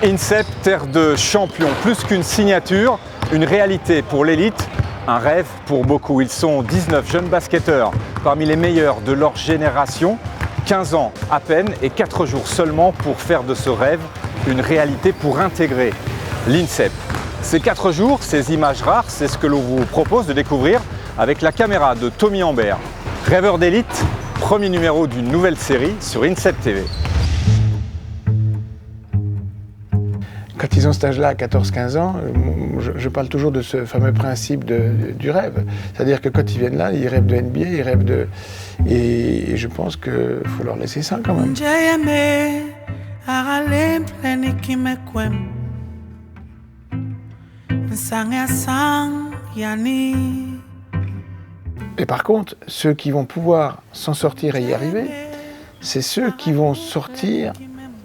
INSEP, terre de champions, plus qu'une signature, une réalité pour l'élite, un rêve pour beaucoup. Ils sont 19 jeunes basketteurs, parmi les meilleurs de leur génération, 15 ans à peine et 4 jours seulement pour faire de ce rêve une réalité, pour intégrer l'INSEP. Ces 4 jours, ces images rares, c'est ce que l'on vous propose de découvrir avec la caméra de Tommy Ambert. Rêveur d'élite, premier numéro d'une nouvelle série sur INSEP TV. Quand ils ont cet âge-là, à 14-15 ans, je parle toujours de ce fameux principe du rêve. C'est-à-dire que quand ils viennent là, ils rêvent de NBA, ils rêvent de... Et je pense qu'il faut leur laisser ça quand même. Et par contre, ceux qui vont pouvoir s'en sortir et y arriver, c'est ceux qui vont sortir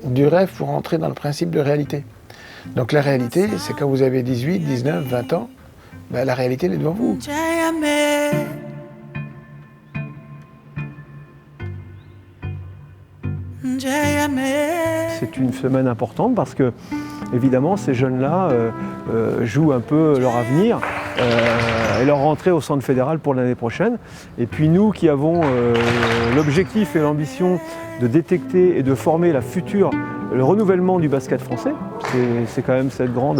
du rêve pour entrer dans le principe de réalité. Donc la réalité, c'est quand vous avez 18, 19, 20 ans, ben la réalité, elle est devant vous. C'est une semaine importante parce que, évidemment, ces jeunes-là jouent un peu leur avenir et leur rentrée au centre fédéral pour l'année prochaine. Et puis nous qui avons l'objectif et l'ambition de détecter et de former le renouvellement du basket français, c'est quand même ce grand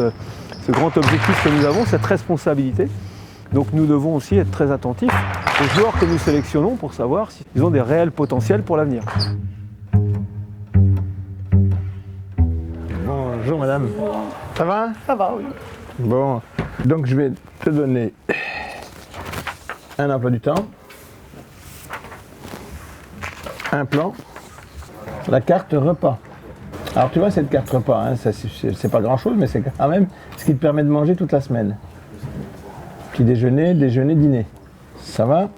objectif que nous avons, cette responsabilité. Donc nous devons aussi être très attentifs aux joueurs que nous sélectionnons pour savoir s'ils ont des réels potentiels pour l'avenir. Bonjour madame. Ça va? Ça va, oui. Bon, donc je vais te donner un emploi du temps, un plan, la carte repas. Alors tu vois cette carte repas, hein, c'est pas grand chose, mais c'est quand même ce qui te permet de manger toute la semaine. Petit déjeuner, dîner. Ça va?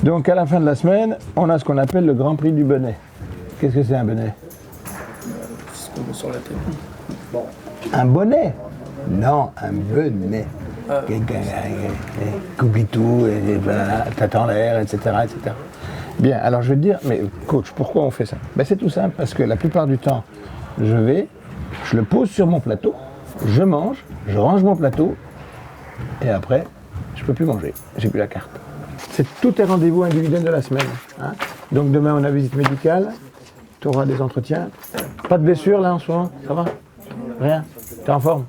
Donc à la fin de la semaine, on a ce qu'on appelle le Grand Prix du bonnet. Qu'est-ce que c'est un bonnet? Ce qu'on met sur la tête. Bon. Un bonnet? Non, un bonnet. Qu'oublie tout, et voilà, t'attends l'air, etc., etc. Bien, alors je vais te dire, mais coach, pourquoi on fait ça? Ben, c'est tout simple, parce que la plupart du temps, je le pose sur mon plateau, je mange, je range mon plateau, et après, je peux plus manger, j'ai plus la carte. Tout est rendez-vous individuel de la semaine. Hein. Donc demain, on a visite médicale, tu auras des entretiens. Pas de blessure là en ce moment, ça va? Rien? T'es en forme?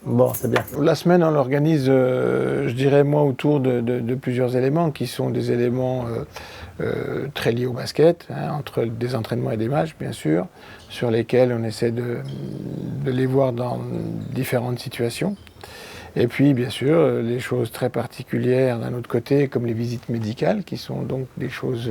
Bon, c'est bien. La semaine, on l'organise, je dirais, moi, autour de plusieurs éléments qui sont des éléments très liés au basket, hein, entre des entraînements et des matchs, bien sûr, sur lesquels on essaie de les voir dans différentes situations. Et puis, bien sûr, les choses très particulières d'un autre côté, comme les visites médicales, qui sont donc des choses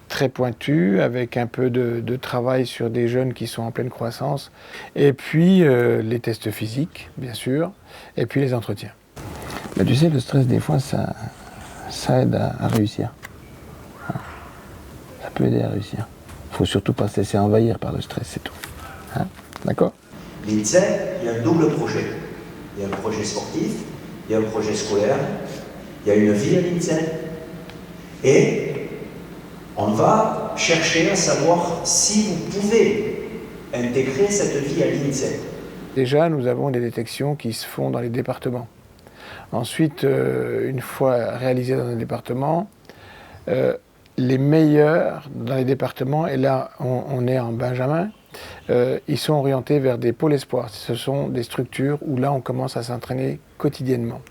très pointues, avec un peu de travail sur des jeunes qui sont en pleine croissance. Et puis, les tests physiques, bien sûr, et puis les entretiens. Mais tu sais, le stress, des fois, ça aide à réussir. Ça peut aider à réussir. Il ne faut surtout pas se laisser envahir par le stress, c'est tout. Hein? D'accord? L'INSEP, il y a un double projet. Il y a un projet sportif, il y a un projet scolaire, il y a une vie à l'INSEP. Et on va chercher à savoir si vous pouvez intégrer cette vie à l'INSEP. Déjà, nous avons des détections qui se font dans les départements. Ensuite, une fois réalisées dans un département, les meilleurs dans les départements, et là on est en Benjamin, ils sont orientés vers des pôles espoirs. Ce sont des structures où là on commence à s'entraîner quotidiennement.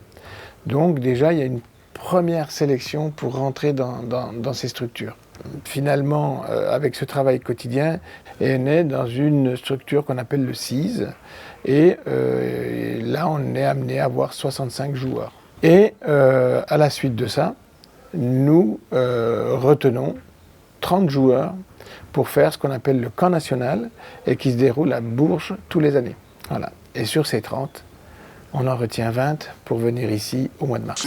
Donc déjà il y a une première sélection pour rentrer dans ces structures. Finalement, avec ce travail quotidien, on est dans une structure qu'on appelle le CIS, et là on est amené à avoir 65 joueurs. Et à la suite de ça, nous retenons 30 joueurs pour faire ce qu'on appelle le camp national et qui se déroule à Bourges tous les années. Voilà. Et sur ces 30, on en retient 20 pour venir ici au mois de mars.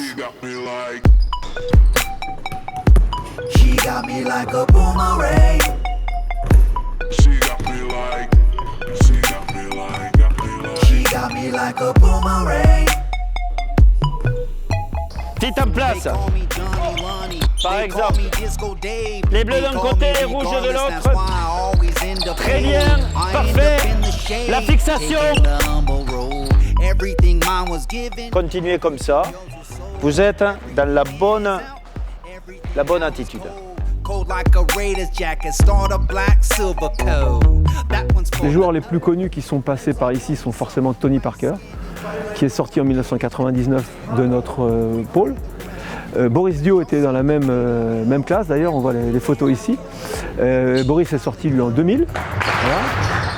Petite en place. Par exemple, les bleus d'un côté, les rouges de l'autre. Très bien, parfait. La fixation. Continuez comme ça. Vous êtes dans la bonne attitude. Les joueurs les plus connus qui sont passés par ici sont forcément Tony Parker, qui est sorti en 1999 de notre pôle. Boris Dio était dans la même classe, d'ailleurs on voit les photos ici. Boris est sorti lui en 2000. Voilà.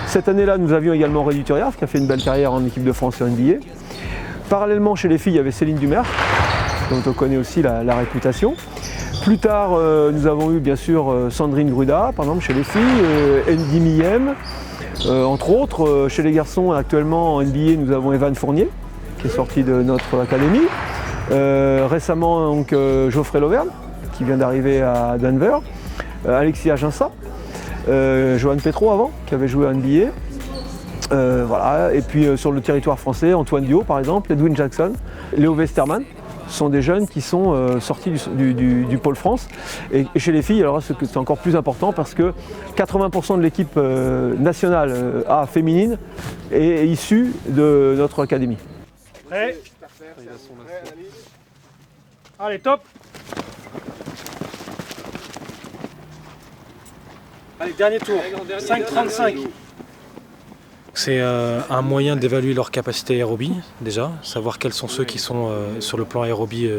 Cette année-là, nous avions également Rédu Turiaf qui a fait une belle carrière en équipe de France et en NBA. Parallèlement, chez les filles, il y avait Céline Dumerch, dont on connaît aussi la réputation. Plus tard, nous avons eu bien sûr Sandrine Gruda, par exemple, chez les filles, Andy Miem, entre autres. Chez les garçons, actuellement en NBA, nous avons Evan Fournier, qui est sorti de notre académie. Récemment, donc, Geoffrey Lauvergne, qui vient d'arriver à Denver. Alexis Aginsa, Johan Petro avant, qui avait joué à NBA. Voilà. Et puis sur le territoire français, Antoine Dio par exemple, Edwin Jackson, Léo Westermann sont des jeunes qui sont sortis du pôle France. Et chez les filles, alors c'est encore plus important parce que 80% de l'équipe nationale A féminine est issue de notre académie. Prêt ? Allez, top! Allez, dernier tour, 5,35. C'est un moyen d'évaluer leur capacité aérobie, déjà, savoir quels sont ceux qui sont sur le plan aérobie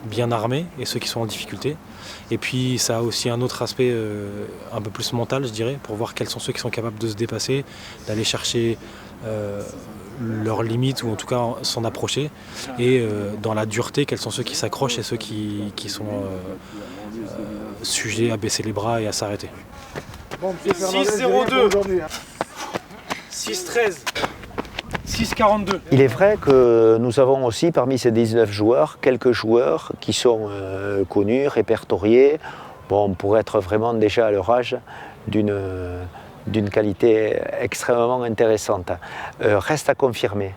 bien armés et ceux qui sont en difficulté. Et puis ça a aussi un autre aspect un peu plus mental, je dirais, pour voir quels sont ceux qui sont capables de se dépasser, d'aller chercher leurs limites ou en tout cas s'en approcher. Et dans la dureté, quels sont ceux qui s'accrochent et ceux qui sont sujets à baisser les bras et à s'arrêter. 6,02. 6,13. 6,42. Il est vrai que nous avons aussi parmi ces 19 joueurs, quelques joueurs qui sont connus, répertoriés, pour être vraiment déjà à leur âge d'une qualité extrêmement intéressante. Reste à confirmer.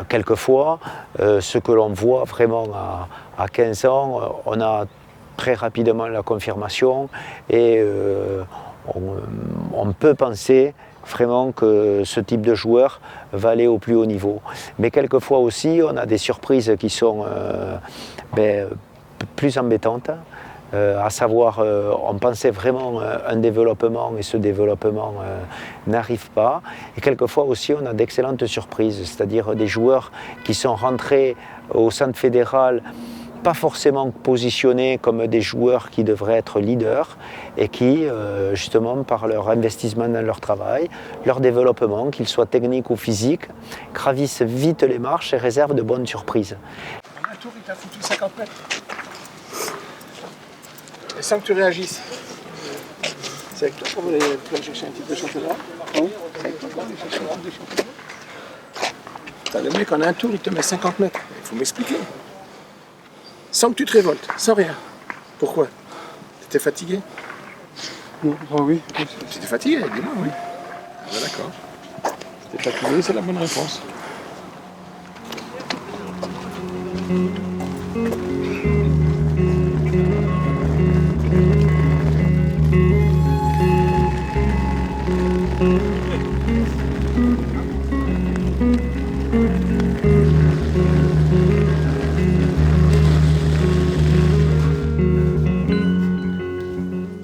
Quelquefois, ce que l'on voit vraiment à 15 ans, on a très rapidement la confirmation et on peut penser vraiment que ce type de joueur va aller au plus haut niveau. Mais quelquefois aussi, on a des surprises qui sont plus embêtantes. À savoir, on pensait vraiment un développement et ce développement n'arrive pas. Et quelquefois aussi, on a d'excellentes surprises, c'est-à-dire des joueurs qui sont rentrés au centre fédéral pas forcément positionnés comme des joueurs qui devraient être leaders et qui, justement, par leur investissement dans leur travail, leur développement, qu'ils soient techniques ou physiques, gravissent vite les marches et réservent de bonnes surprises. Un tour, il t'a foutu 50 mètres. Et sans que tu réagisses. C'est avec toi qu'on va aller chercher un titre de championnat. Oui. C'est avec toi qu'on va aller chercher un titre de championnat. T'as le mec en un tour, il te met 50 mètres. Il faut m'expliquer. Sans que tu te révoltes, sans rien. Pourquoi? T'étais fatigué? Non, oui. Tu étais fatigué? Dis-moi, oui. Ah ben d'accord. T'étais fatigué, c'est la bonne réponse.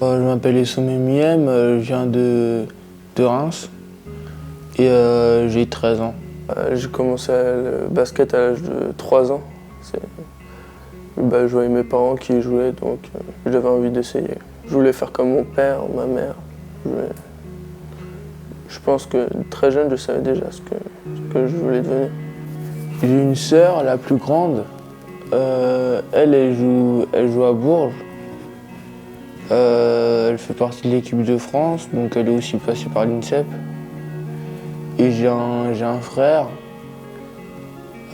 Je m'appelle Essomé Miem, je viens de Reims et j'ai 13 ans. J'ai commencé le basket à l'âge de 3 ans. Je voyais mes parents qui jouaient, donc j'avais envie d'essayer. Je voulais faire comme mon père, ma mère. Je pense que très jeune, je savais déjà ce que je voulais devenir. J'ai une sœur, la plus grande. Elle joue à Bourges. Elle fait partie de l'équipe de France, donc elle est aussi passée par l'INSEP. Et j'ai un frère,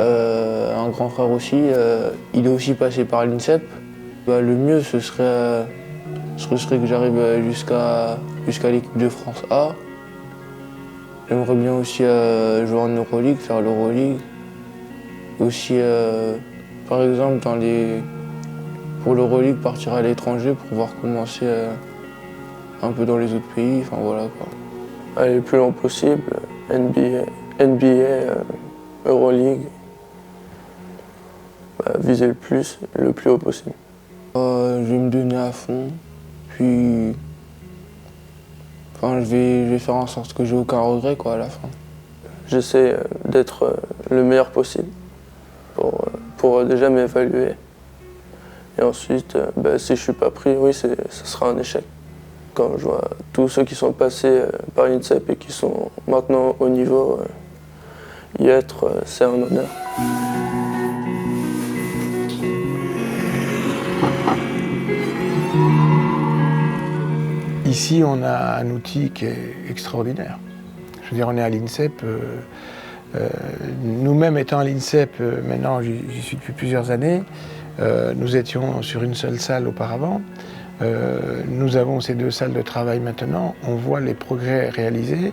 un grand frère aussi, il est aussi passé par l'INSEP. Le mieux, ce serait que j'arrive jusqu'à l'équipe de France A. J'aimerais bien aussi jouer en Euroleague, faire l'Euroleague. Aussi, par exemple, pour l'Euroleague, partir à l'étranger pour pouvoir commencer un peu dans les autres pays, enfin voilà quoi. aller le plus loin possible, NBA, Euroleague, viser le plus haut possible. Je vais me donner à fond, puis je vais faire en sorte que j'ai aucun regret quoi, à la fin. J'essaie d'être le meilleur possible pour déjà m'évaluer. Et ensuite, si je suis pas pris, oui, ce sera un échec. Quand je vois tous ceux qui sont passés par l'INSEP et qui sont maintenant au niveau, y être, c'est un honneur. Ici, on a un outil qui est extraordinaire. Je veux dire, on est à l'INSEP. Nous-mêmes étant à l'INSEP, maintenant j'y suis depuis plusieurs années, nous étions sur une seule salle auparavant. Nous avons ces 2 salles de travail maintenant. On voit les progrès réalisés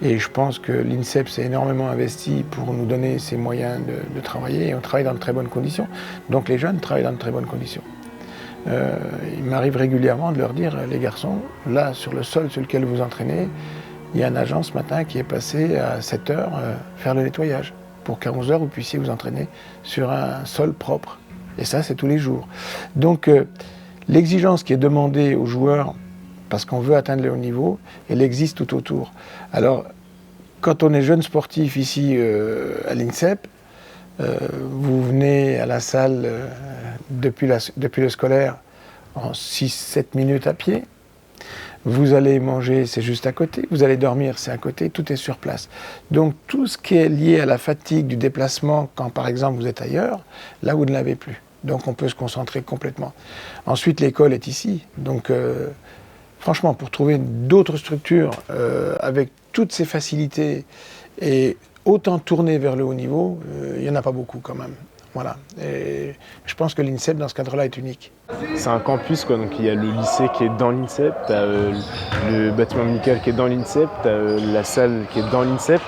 et je pense que l'INSEP s'est énormément investi pour nous donner ces moyens de travailler et on travaille dans de très bonnes conditions. Donc les jeunes travaillent dans de très bonnes conditions. Il m'arrive régulièrement de leur dire, les garçons, là sur le sol sur lequel vous entraînez, il y a un agent ce matin qui est passé à 7 h faire le nettoyage pour qu'à 11 h vous puissiez vous entraîner sur un sol propre. Et ça, c'est tous les jours. Donc l'exigence qui est demandée aux joueurs, parce qu'on veut atteindre le haut niveau, elle existe tout autour. Alors, quand on est jeune sportif ici à l'INSEP, vous venez à la salle depuis le scolaire en 6-7 minutes à pied. Vous allez manger, c'est juste à côté. Vous allez dormir, c'est à côté. Tout est sur place. Donc tout ce qui est lié à la fatigue du déplacement, quand par exemple vous êtes ailleurs, là vous ne l'avez plus. Donc on peut se concentrer complètement. Ensuite, l'école est ici. Donc franchement, pour trouver d'autres structures avec toutes ces facilités et autant tournées vers le haut niveau, il n'y en a pas beaucoup quand même. Voilà. Et je pense que l'INSEP, dans ce cadre-là, est unique. C'est un campus, quoi. Donc il y a le lycée qui est dans l'INSEP, tu as le bâtiment médical qui est dans l'INSEP, tu as la salle qui est dans l'INSEP.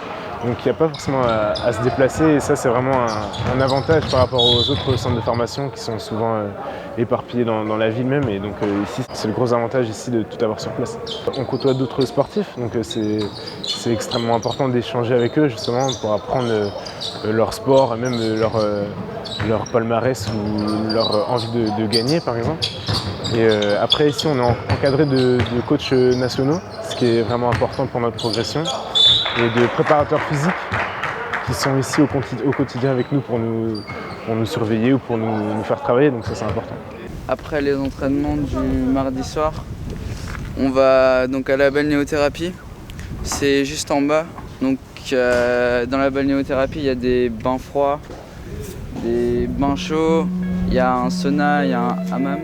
Donc il n'y a pas forcément à se déplacer et ça c'est vraiment un avantage par rapport aux autres centres de formation qui sont souvent éparpillés dans la ville même. Et donc ici c'est le gros avantage ici de tout avoir sur place. On côtoie d'autres sportifs, donc c'est extrêmement important d'échanger avec eux justement pour apprendre leur sport, même leur palmarès ou leur envie de gagner par exemple. Et après ici on est encadré de coachs nationaux, ce qui est vraiment important pour notre progression. Et de préparateurs physiques qui sont ici au quotidien avec nous pour nous surveiller ou pour nous faire travailler, donc ça c'est important. Après les entraînements du mardi soir, on va donc à la balnéothérapie, c'est juste en bas. Donc dans la balnéothérapie, il y a des bains froids, des bains chauds, il y a un sauna, il y a un hammam.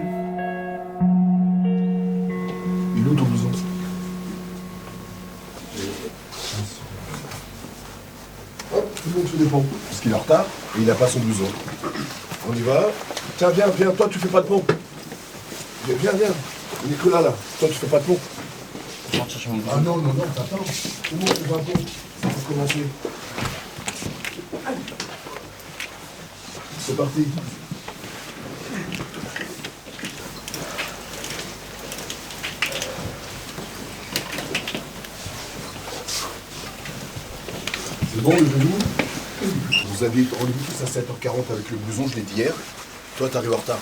Il est où ton blouson ? Tout le monde se dépend, parce qu'il est en retard et il n'a pas son blouson. On y va. Tiens, viens, toi tu fais pas de pont. Viens. Nicolas là, toi tu fais pas de pont. Ah non, t'attends. Tout le monde fait pas de pont. Ça faut commencer. C'est parti. C'est bon le genou? Vous aviez rendez-vous tous à 7h40 avec le blouson, je l'ai dit hier. Toi, t'arrives en retard.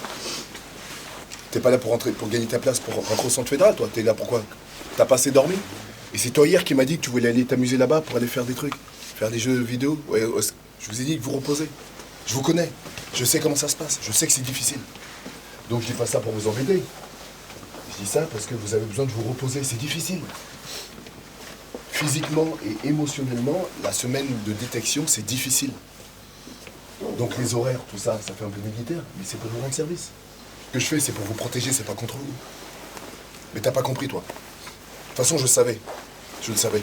T'es pas là pour gagner ta place pour rentrer au centre fédéral, toi. T'es là pourquoi? T'as pas assez dormi? Et c'est toi hier qui m'as dit que tu voulais aller t'amuser là-bas pour aller faire des trucs, faire des jeux vidéo. Ouais, je vous ai dit de vous reposer. Je vous connais. Je sais comment ça se passe. Je sais que c'est difficile. Donc je dis pas ça pour vous embêter. Je dis ça parce que vous avez besoin de vous reposer. C'est difficile. Physiquement et émotionnellement, la semaine de détection, c'est difficile. Donc les horaires, tout ça, ça fait un peu militaire, mais c'est pour vous rendre service. Ce que je fais, c'est pour vous protéger, c'est pas contre vous. Mais t'as pas compris, toi. De toute façon, je le savais. Je le savais.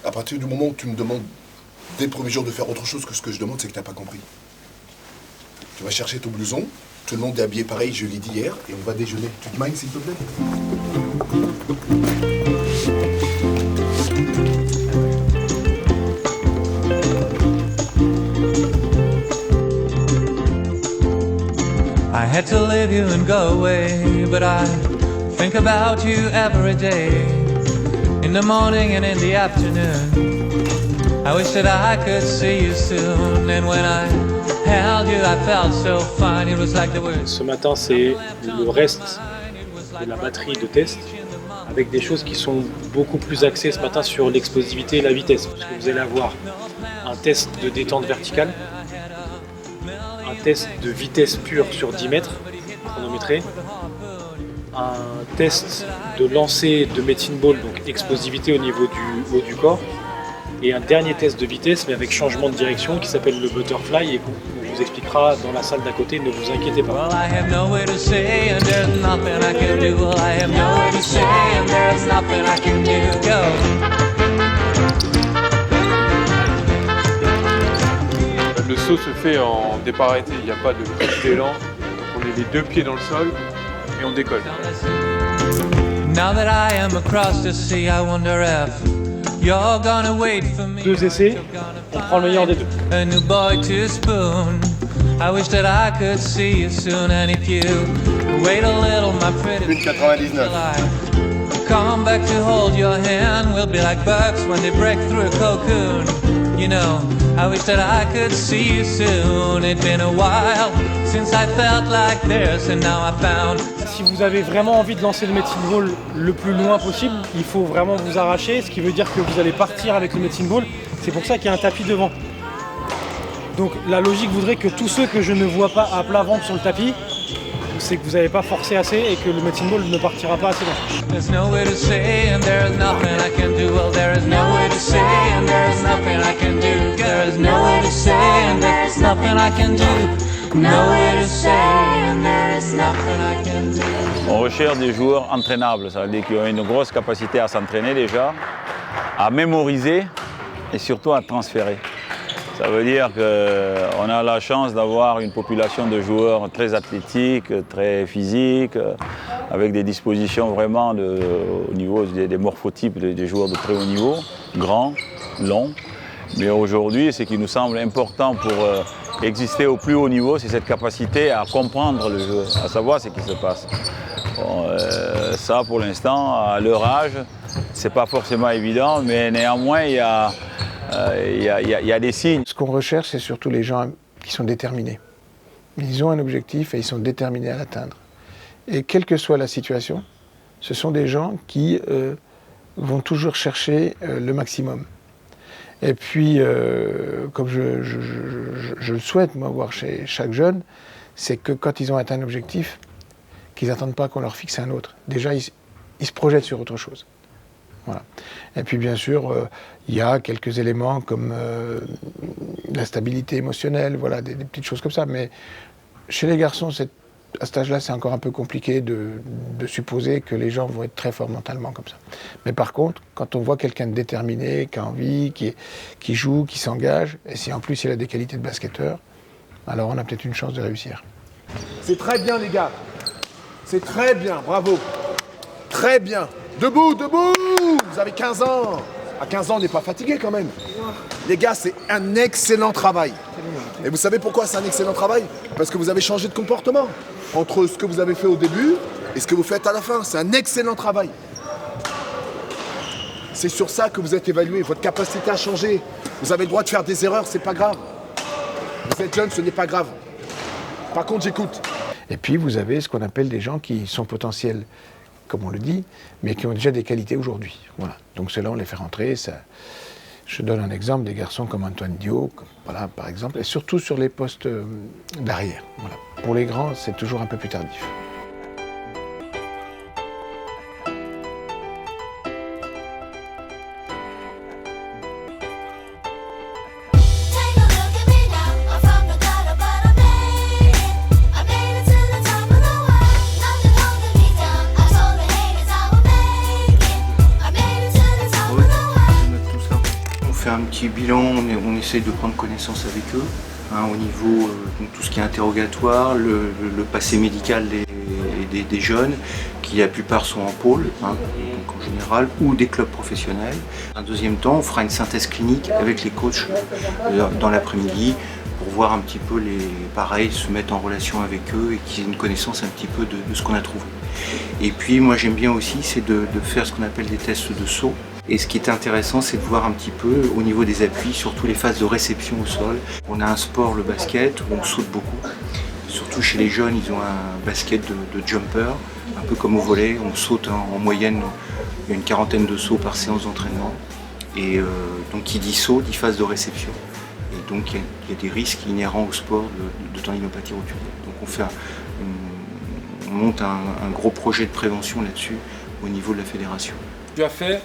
À partir du moment où tu me demandes, dès le premier jour, de faire autre chose que ce que je demande, c'est que t'as pas compris. Tu vas chercher ton blouson, tout le monde est habillé pareil, je l'ai dit hier, et on va déjeuner. Tu te minds, s'il te plaît? I had to leave you and go away, but I think about you every day. And in the morning and in the afternoon. I wish that I could see you soon. And when I held you, I felt so fine. It was like the words. Ce matin, c'est le reste de la batterie de tests avec des choses qui sont beaucoup plus axées ce matin sur l'explosivité et la vitesse. Parce que vous allez avoir un test de détente verticale, un test de vitesse pure sur 10 mètres, chronométré, un test de lancer de medicine ball, donc explosivité au niveau du haut du corps, et un dernier test de vitesse mais avec changement de direction qui s'appelle le butterfly et qu'on vous expliquera dans la salle d'à côté, ne vous inquiétez pas. Well, I have nowhere to say and there's nothing I can do. Well, I have nowhere to say and there's nothing I can do. Go. Le saut se fait en départ arrêté, il n'y a pas de prise d'élan. On est les deux pieds dans le sol et on décolle. Now that I am across the sea, I wonder if you're gonna wait for me. 2 essais, on prend le meilleur des deux. A new boy to spoon. I wish that I could see you soon. And if you wait a little, my pretty 1,99. come back to hold your hand. We'll be like birds when they break through a cocoon. You know, I wish that I could see you soon. It's been a while since I felt like this, and now I found. Si vous avez vraiment envie de lancer le medicine ball le plus loin possible, il faut vraiment vous arracher, ce qui veut dire que vous allez partir avec le medicine ball. C'est pour ça qu'il y a un tapis devant. Donc la logique voudrait que tous ceux que je ne vois pas à plat ventre sur le tapis, c'est que vous n'avez pas forcé assez et que le medicine ball ne partira pas assez loin. There's nowhere to say and there's nothing I can do. Well, there is nowhere to say and there's nothing I can do. There is nowhere to say and there's nothing I can do. Nowhere to say and there is nothing I can do. On recherche des joueurs entraînables, ça veut dire qui ont une grosse capacité à s'entraîner déjà, à mémoriser et surtout à transférer. Ça veut dire qu'on a la chance d'avoir une population de joueurs très athlétiques, très physiques, avec des dispositions vraiment au niveau des morphotypes des joueurs de très haut niveau, grands, longs. Mais aujourd'hui, ce qui nous semble important pour exister au plus haut niveau, c'est cette capacité à comprendre le jeu, à savoir ce qui se passe. Bon, ça, pour l'instant, à leur âge, c'est pas forcément évident, mais néanmoins, il y a des signes. Ce qu'on recherche, c'est surtout les gens qui sont déterminés. Ils ont un objectif et ils sont déterminés à l'atteindre. Et quelle que soit la situation, ce sont des gens qui vont toujours chercher le maximum. Et puis, comme je le souhaite, moi, voir chez chaque jeune, c'est que quand ils ont atteint un objectif, qu'ils n'attendent pas qu'on leur fixe un autre. Déjà, ils se projettent sur autre chose. Voilà. Et puis bien sûr, il y a quelques éléments comme la stabilité émotionnelle, voilà, des petites choses comme ça. Mais chez les garçons, à cet âge-là, c'est encore un peu compliqué de supposer que les gens vont être très forts mentalement comme ça. Mais par contre, quand on voit quelqu'un de déterminé, qui a envie, qui joue, qui s'engage, et si en plus il a des qualités de basketteur, alors on a peut-être une chance de réussir. C'est très bien, les gars. C'est très bien, bravo. Très bien. Debout, debout! Vous avez 15 ans. À 15 ans, on n'est pas fatigué quand même. Les gars, c'est un excellent travail. Et vous savez pourquoi c'est un excellent travail? Parce que vous avez changé de comportement entre ce que vous avez fait au début et ce que vous faites à la fin. C'est un excellent travail. C'est sur ça que vous êtes évalué. Votre capacité à changer. Vous avez le droit de faire des erreurs, c'est pas grave. Vous êtes jeune, ce n'est pas grave. Par contre, j'écoute. Et puis, vous avez ce qu'on appelle des gens qui sont potentiels, comme on le dit, mais qui ont déjà des qualités aujourd'hui. Voilà. Donc ceux-là, on les fait rentrer. Ça... Je donne un exemple des garçons comme Antoine Dio, voilà, par exemple, et surtout sur les postes d'arrière. Voilà. Pour les grands, c'est toujours un peu plus tardif. Un petit bilan, on essaye de prendre connaissance avec eux, hein, au niveau donc tout ce qui est interrogatoire, le passé médical des jeunes, qui la plupart sont en pôle, hein, donc en général, ou des clubs professionnels. Un deuxième temps, on fera une synthèse clinique avec les coachs dans l'après-midi pour voir un petit peu pareil, se mettre en relation avec eux et qu'ils aient une connaissance un petit peu de ce qu'on a trouvé. Et puis moi j'aime bien aussi, c'est de faire ce qu'on appelle des tests de saut. Et ce qui est intéressant, c'est de voir un petit peu au niveau des appuis, surtout les phases de réception au sol. On a un sport, le basket, où on saute beaucoup. Surtout chez les jeunes, ils ont un basket de jumper, un peu comme au volley. On saute en moyenne, il y a une 40aine de sauts par séance d'entraînement. Et donc qui dit saut, dit phase de réception. Et donc il y a des risques inhérents au sport de tendinopathie rotulée. Donc on monte un gros projet de prévention là-dessus au niveau de la fédération. Tu as fait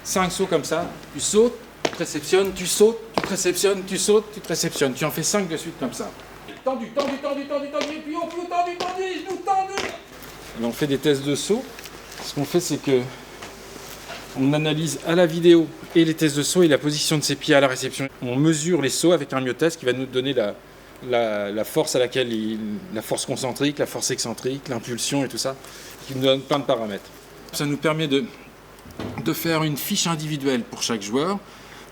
5 sauts comme ça, tu sautes, tu te réceptionnes, tu sautes, tu te réceptionnes, tu sautes, tu te réceptionnes. Tu en fais 5 de suite comme ça. Tendu, tendu, tendu, tendu, tendu, et puis on peut tendu, tendu, genoux tendus. On fait des tests de saut. Ce qu'on fait, c'est que on analyse à la vidéo et les tests de saut et la position de ses pieds à la réception. On mesure les sauts avec un myotest qui va nous donner la force à laquelle la force concentrique, la force excentrique, l'impulsion et tout ça, qui nous donne plein de paramètres. Ça nous permet de faire une fiche individuelle pour chaque joueur,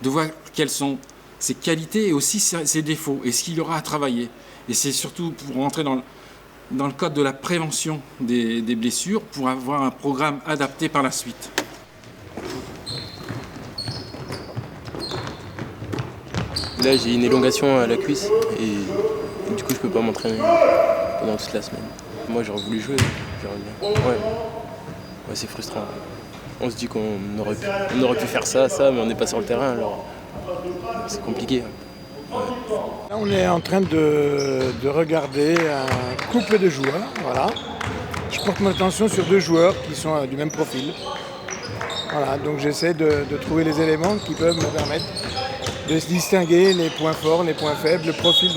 de voir quelles sont ses qualités et aussi ses défauts et ce qu'il aura à travailler. Et c'est surtout pour rentrer dans le cadre de la prévention des blessures, pour avoir un programme adapté par la suite. Là, j'ai une élongation à la cuisse et du coup, je peux pas m'entraîner pendant toute la semaine. Moi, j'aurais voulu jouer, j'aimerais bien. Ouais, c'est frustrant. On se dit qu'on aurait pu faire ça, mais on n'est pas sur le terrain, alors c'est compliqué. Ouais. Là, on est en train de regarder un couple de joueurs, voilà. Je porte mon attention sur 2 joueurs qui sont du même profil. Voilà, donc j'essaie de trouver les éléments qui peuvent me permettre de se distinguer les points forts, les points faibles, le profil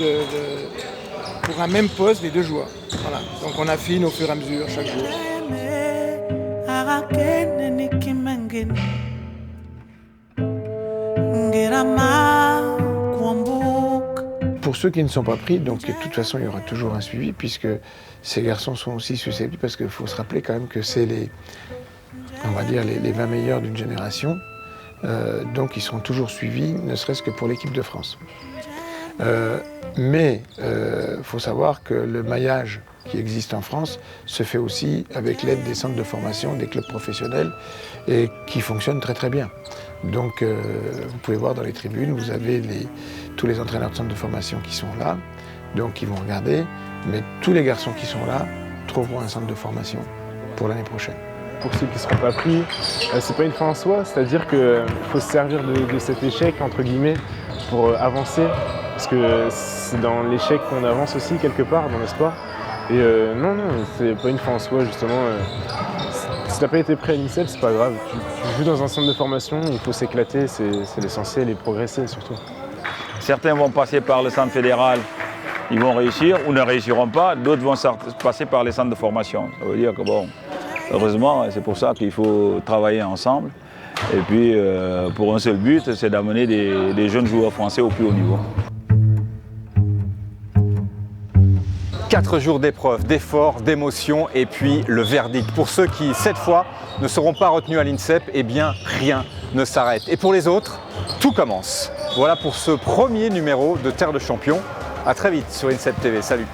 pour un même poste des 2 joueurs. Voilà. Donc on affine au fur et à mesure chaque jour. Pour ceux qui ne sont pas pris, donc de toute façon il y aura toujours un suivi puisque ces garçons sont aussi susceptibles parce qu'il faut se rappeler quand même que c'est les 20 meilleurs d'une génération. Donc ils seront toujours suivis, ne serait-ce que pour l'équipe de France. Mais il faut savoir que le maillage qui existe en France se fait aussi avec l'aide des centres de formation, des clubs professionnels et qui fonctionnent très très bien. Donc vous pouvez voir dans les tribunes, vous avez tous les entraîneurs de centres de formation qui sont là, donc ils vont regarder, mais tous les garçons qui sont là trouveront un centre de formation pour l'année prochaine. Pour ceux qui ne seront pas pris, c'est pas une fin en soi, c'est-à-dire qu'il faut se servir de cet échec, entre guillemets, pour avancer, parce que c'est dans l'échec qu'on avance aussi, quelque part, dans le sport. Et non, c'est pas une fin en soi, justement. Si t'as pas été pris à l'INSEP, c'est pas grave. Tu joues dans un centre de formation, il faut s'éclater, c'est l'essentiel, et progresser surtout. Certains vont passer par le centre fédéral, ils vont réussir ou ne réussiront pas, d'autres vont passer par les centres de formation. Ça veut dire que bon, heureusement, c'est pour ça qu'il faut travailler ensemble. Et puis, pour un seul but, c'est d'amener des jeunes joueurs français au plus haut niveau. 4 jours d'épreuves, d'efforts, d'émotions et puis le verdict. Pour ceux qui, cette fois, ne seront pas retenus à l'INSEP, eh bien, rien ne s'arrête. Et pour les autres, tout commence. Voilà pour ce premier numéro de Terre de Champions. À très vite sur INSEP TV. Salut.